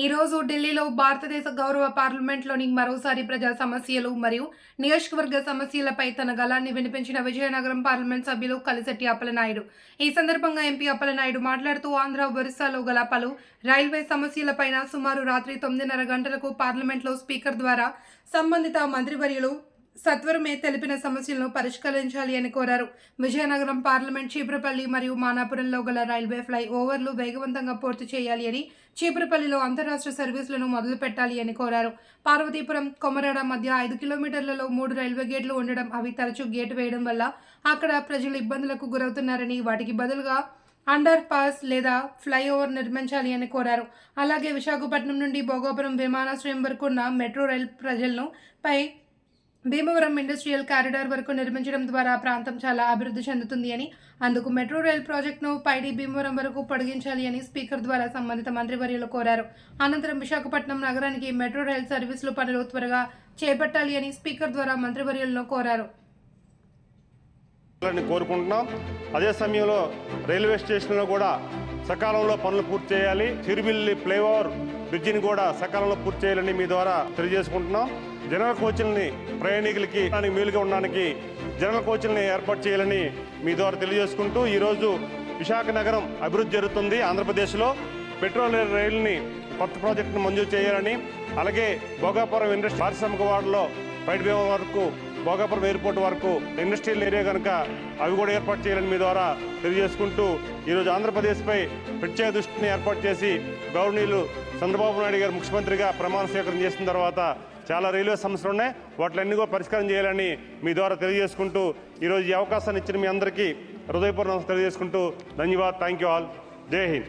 ఈ రోజు ఢిల్లీలో భారతదేశ గౌరవ పార్లమెంట్లోని మరోసారి ప్రజా సమస్యలు మరియు నియోజకవర్గ సమస్యలపై తన గళాన్ని వినిపించిన విజయనగరం పార్లమెంట్ సభ్యులు కలిశెట్టి అప్పలనాయుడు. ఈ సందర్భంగా ఎంపీ అప్పలనాయుడు మాట్లాడుతూ ఆంధ్ర ఒరిస్సాలో గల పలు రైల్వే సమస్యలపైన సుమారు రాత్రి 9:30 గంటలకు పార్లమెంట్లో స్పీకర్ ద్వారా సంబంధిత మంత్రివర్యులు సత్వరమే తెలిపిన సమస్యలను పరిష్కరించాలి అని కోరారు. విజయనగరం పార్లమెంట్ చీపురపల్లి మరియు మానాపురంలో గల రైల్వే ఫ్లై ఓవర్లు వేగవంతంగా పూర్తి చేయాలి అని, చీపురపల్లిలో అంతరాష్ట్ర సర్వీసులను మొదలు పెట్టాలి అని కోరారు. పార్వతీపురం కొమరాడ మధ్య 5 కిలోమీటర్లలో 3 రైల్వే గేట్లు ఉండడం, అవి తరచూ గేటు వేయడం వల్ల అక్కడ ప్రజలు ఇబ్బందులకు గురవుతున్నారని, వాటికి బదులుగా అండర్ పాస్ లేదా ఫ్లైఓవర్ నిర్మించాలి అని కోరారు. అలాగే విశాఖపట్నం నుండి భోగాపురం విమానాశ్రయం వరకు ఉన్న మెట్రో రైల్ ప్రజలను పై భీమవరం ఇండస్ట్రియల్ కారిడార్ వరకు నిర్మించడం ద్వారా ప్రాంతం చాలా అభివృద్ధి చెందుతుంది అని, అందుకు మెట్రో రైల్ ప్రాజెక్టును పైడి భీమవరం వరకు పొడిగించాలి అని స్పీకర్ ద్వారా సంబంధిత మంత్రివర్యులు కోరారు. అనంతరం విశాఖపట్నం నగరానికి మెట్రో రైల్ సర్వీసులు పనులు త్వరగా చేపట్టాలి అని స్పీకర్ ద్వారా మంత్రివర్యులను కోరారు. కోరుకుంటున్నాం. అదే సమయంలో రైల్వే స్టేషన్లో కూడా సకాలంలో పనులు పూర్తి చేయాలి. చిరుమిల్లి ఫ్లైఓవర్ బ్రిడ్జిని కూడా సకాలంలో పూర్తి చేయాలని మీ ద్వారా తెలియజేసుకుంటున్నాం. జనరల్ కోచ్లని ప్రయాణికులకి మేలుగా ఉండడానికి జనరల్ కోచ్లని ఏర్పాటు చేయాలని మీ ద్వారా తెలియజేసుకుంటూ, ఈరోజు విశాఖ నగరం అభివృద్ధి జరుగుతుంది. ఆంధ్రప్రదేశ్లో పెట్రోల్ రైలుని కొత్త ప్రాజెక్టును మంజూరు చేయాలని, అలాగే భోగాపురం ఇండస్ట్రీ పారిశ్రామిక వాడలో పైడి భీమవరం వరకు, భోగాపురం ఎయిర్పోర్ట్ వరకు ఇండస్ట్రియల్ ఏరియా కనుక అవి కూడా ఏర్పాటు చేయాలని మీ ద్వారా తెలియజేసుకుంటూ, ఈరోజు ఆంధ్రప్రదేశ్పై ప్రత్యేక దృష్టిని ఏర్పాటు చేసి గవర్నీయులు చంద్రబాబు నాయుడు గారు ముఖ్యమంత్రిగా ప్రమాణ స్వీకారం చేసిన తర్వాత చాలా రైల్వే సమస్యలు ఉన్నాయి, వాటిలన్నీ కూడా పరిష్కారం చేయాలని మీ ద్వారా తెలియజేసుకుంటూ, ఈరోజు ఈ అవకాశాన్ని ఇచ్చిన మీ అందరికీ హృదయపూర్వక తెలియజేసుకుంటూ ధన్యవాదాలు. Thank you all. జై హింద్.